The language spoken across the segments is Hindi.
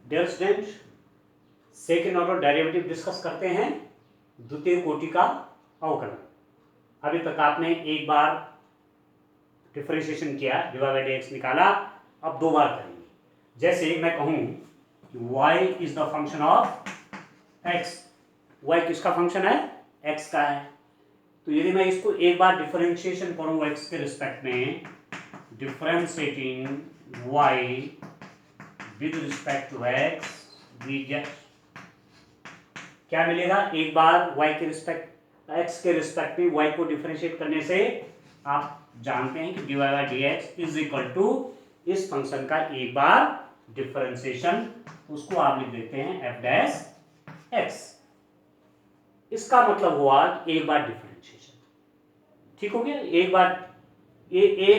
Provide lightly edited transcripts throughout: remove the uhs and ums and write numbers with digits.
Dear student, second order derivative discuss करते हैं द्वितीय कोटि का अवकलन। अभी तक आपने एक बार डिफरेंशिएशन किया, dy बाई dx निकाला, अब दो बार करेंगे। जैसे मैं कहूं y is the function of x, y किसका फंक्शन है? x का है। तो यदि मैं इसको एक बार डिफरेंशिएशन करूं x के रिस्पेक्ट में, differentiating y with respect to x, we get क्या मिलेगा? एक बार y के रिस्पेक्ट x के रिस्पेक्ट में y को डिफरेंशिएट करने से आप जानते हैं कि dy by dx is equal to इस फंक्शन का एक बार डिफरेंशिएशन, उसको आप लिख देते हैं f डैश x। इसका मतलब हुआ कि एक बार डिफरेंशिएशन, ठीक हो गया, एक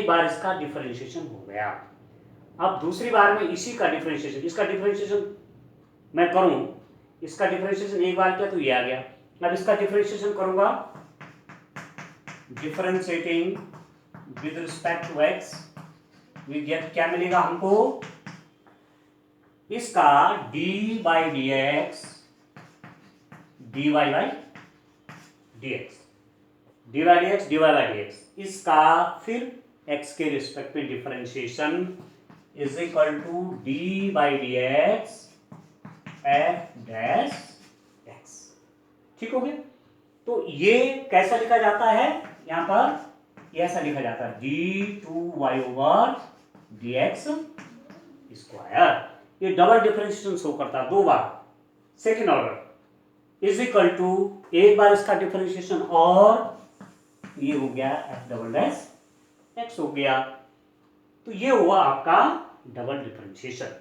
बार इसका डिफरेंशिएशन हो गया। अब दूसरी बार में इसी का डिफरेंशिएशन, इसका डिफरेंशिएशन मैं करूं, इसका डिफरेंशिएशन एक बार किया तो ये आ गया। अब इसका डिफरेंशिएशन करूंगा, differentiating with respect to x, we get क्या मिलेगा हमको? इसका dy by dx, dy by dx, dy by dx, dy by dx, इसका फिर x के रिस्पेक्ट में differentiation is equal to d by dx f dash x। ठीक हो गया? तो ये कैसा लिखा जाता है? यहां पर ऐसा लिखा जाता है d2y ओवर dx स्क्वायर। ये डबल डिफरेंशिएशन शो करता है दो बार, second order, is equal to एक बार इसका डिफरेंशिएशन और ये हो गया f डबल डैश x हो गया। तो ये हुआ आपका डबल डिफरेंशिएशन।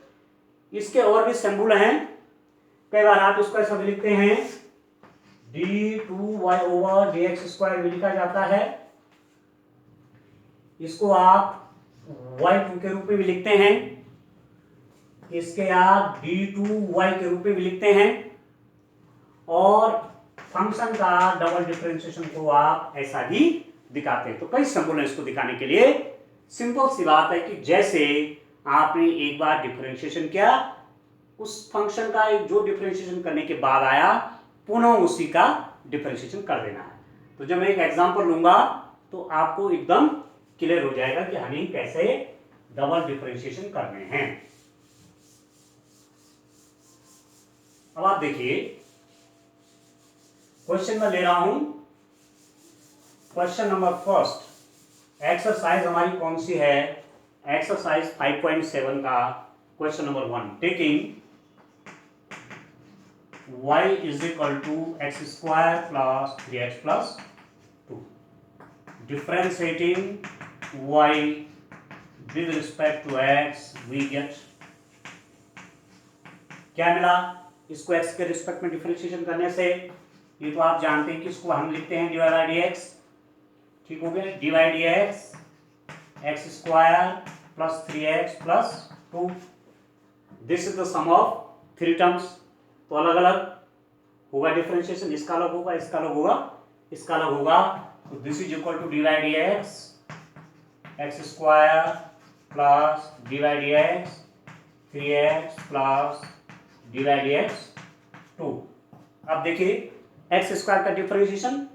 इसके और भी सिंबल हैं, कई बार आप इसको ऐसा भी लिखते हैं, d2y ओवर dx स्क्वायर भी लिखा जाता है। इसको आप y2 के रूप में भी लिखते हैं, इसके आप d2y के रूप में भी लिखते हैं, और फंक्शन का डबल डिफरेंशिएशन को आप ऐसा भी दिखाते हैं। तो कई सिंबल है इसको दिखाने के लिए। सिंपल सी बात है कि जैसे आपने एक बार डिफरेंशिएशन किया, उस फंक्शन का जो डिफरेंशिएशन करने के बाद आया, पुनः उसी का डिफरेंशिएशन कर देना है। तो जब मैं एक एग्जांपल लूंगा तो आपको एकदम क्लियर हो जाएगा कि हमें कैसे डबल डिफरेंशिएशन करने हैं। अब आप देखिए, क्वेश्चन में ले रहा हूं, क्वेश्चन नंबर फर्स्ट, एक्सरसाइज हमारी कौन सी है? एक्सरसाइज 5.7 का question number 1, taking y is equal to x square plus 3x plus 2, differentiating y with respect to x, we get क्या मिला? इसको x के रिस्पेक्ट में डिफरेंशिएशन करने से, ये तो आप जानते हैं कि इसको हम लिखते हैं dy बाई dx, ठीक हो गया, dy by dx x square plus 3x plus 2, this is the sum of three terms. तो अलग अलग होगा डिफरेंशिएशन, इसका अलग होगा, इसका अलग होगा, इसका अलग होगा। तो this is equal to dy by dx x square plus dy by dx 3x plus dy by dx 2। अब देखिए एक्स स्क्वायर का डिफरेंशिएशन,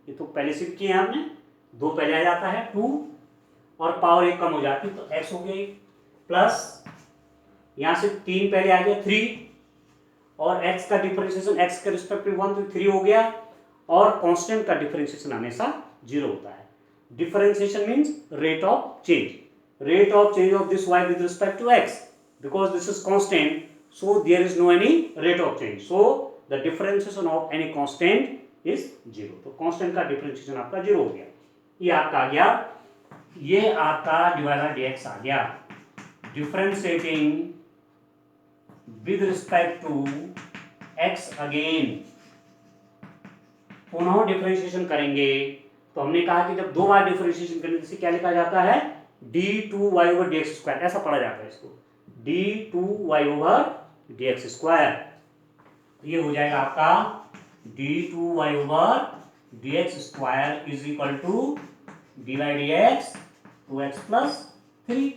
ये तो पहले से किए हैं हमने, दो पहले आ जाता है 2 और पावर एक कम हो जाती है तो x हो गया, प्लस यहां से 3 पहले आ गया 3, और x का डिफरेंशिएशन x के रिस्पेक्ट में 1 तो 3 हो गया, और कांस्टेंट का डिफरेंशिएशन हमेशा 0 होता है। Differentiation means rate of change, rate of change of this y with respect to x, because this is constant, so there is no any rate of change, so the differentiation of any constant is 0। तो कांस्टेंट का डिफरेंशिएशन आपका 0 हो गया। ये आपका आ गया, ये आपका dy बाई dx आ गया। Differentiating with respect to x again, पुनः डिफरेंशिएशन करेंगे। तो हमने कहा कि जब दो बार डिफरेंशिएशन करेंगे तो क्या लिखा जाता है? d2y ओवर dx स्क्वायर, ऐसा पढ़ा जाता है इसको, d2y ओवर dx स्क्वायर। ये हो जाएगा आपका d2y over dx square is equal to dy by dx 2x plus 3।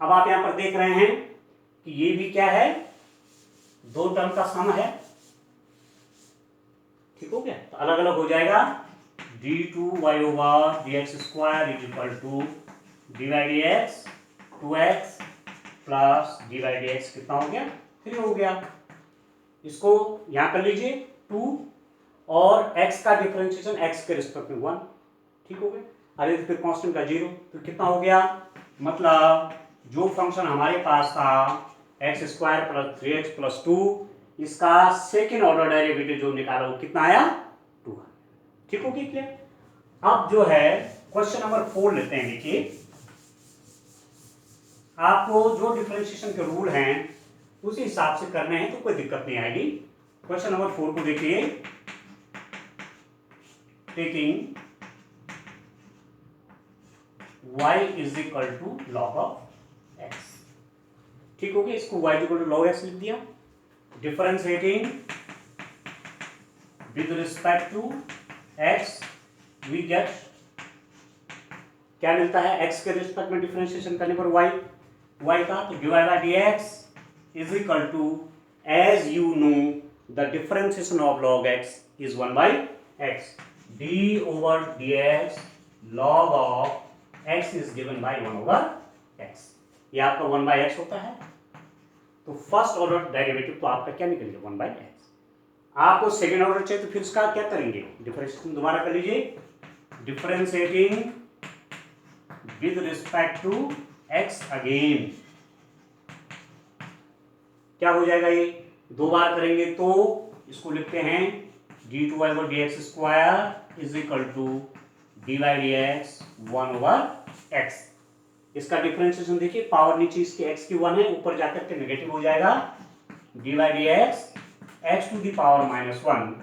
अब आप यहां पर देख रहे हैं कि ये भी क्या है? दो टर्म का सम है, ठीक हो गया। तो अलग अलग हो जाएगा, d2y over dx square is equal to dy dx 2x plus dy dx कितना हो गया 3 हो गया। इसको यहां कर लीजिए 2 और x का डिफरेंशिएशन x के रिस्पेक्ट में 1, ठीक हो गया। अरे फिर कांस्टेंट का 0, तो कितना हो गया, मतलब जो फंक्शन हमारे पास था x square plus 3x plus 2, इसका सेकेंड ऑर्डर डेरिवेटिव जो निकाला वो कितना आया 2, ठीक हो गया क्लियर। अब जो है क्वेश्चन नंबर 4 लेते हैं। देखिए आपको जो डिफरेंशिएशन के रूल हैं उसी हिसाब से करने हैं तो कोई दिक्कत नहीं आएगी। क्वेश्चन नंबर 4 को देखिए, taking y is equal to log of x, ठीक हो गया। इसको y equal to log x लिख दिया। Differentiating with respect to x, we get क्या मिलता है, x के रिस्पेक्ट में डिफरेंशिएशन करने पर y का, तो divide by dx is equal to, as you know the differentiation of log x इज 1 by x, d over dx log of x is given by 1 over x, ये आपका 1 by x होता है। तो फर्स्ट ऑर्डर डेरिवेटिव तो आपका क्या निकल गया 1 by x। आपको सेकेंड ऑर्डर चाहिए तो फिर उसका क्या करेंगे, डिफरेंशिएशन दोबारा कर लीजिए। Differentiating with respect to x again, क्या हो जाएगा, ये दो बार करेंगे तो इसको लिखते हैं d2y over dx square is equal to dy dx 1 over x। इसका डिफरेंशिएशन देखिए, पावर नीचे इसके x की 1 है, ऊपर जाकर के नेगेटिव हो जाएगा, dy dx x to the power -1,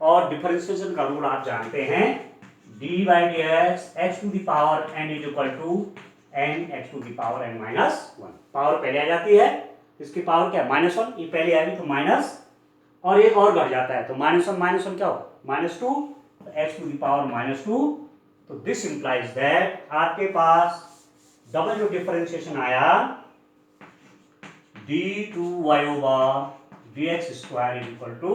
और डिफरेंशिएशन का रूल आप जानते हैं, dy dx x to the power n is equal to n x to the power n -1। Power पहले आ जाती है, इसकी पावर क्या है -1, ये पहले आएगी तो माइनस, और एक और घट जाता है तो -1 क्या हो -2, तो x टू दी पावर -2। तो दिस इंप्लाइज दैट आपके पास डबल जो डिफरेंशिएशन आया d2y over dx square is equal to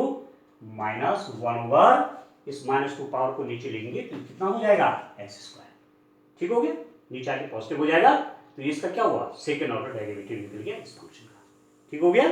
-1 over, इस -2 पावर को नीचे लेंगे तो कितना हो जाएगा x स्क्वायर, ठीक हो गया, नीचे आके पॉजिटिव हो जाएगा। तो इसका क्या हुआ, सेकेंड ऑर्डर डेरिवेटिव निकल गया इस फंक्शन का, ठीक हो गया।